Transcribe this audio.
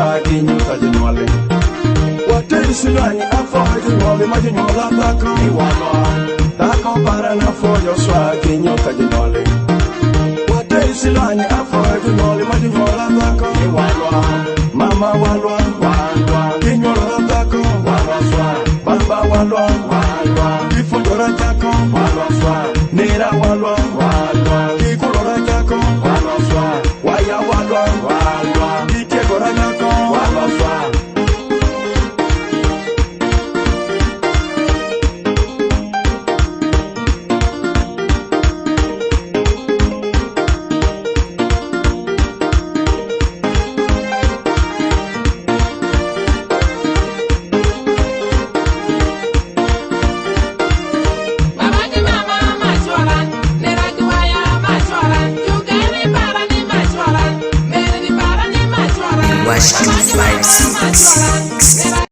swagi nyuta jinole. Wate silani afo jinole majinyola tako iwalwa. Tako para na fojo swagi nyuta jinole. Wate silani afo jinole majinyola tako iwalwa. Mama walwa walwa kinyola tako walwa swa. Baba walwa walwa kifundora tako walwa swa. Nera walwa walwa kikulora tako walwa swa. Waya walwa walwa kitegora tako walwa swa. Wash 256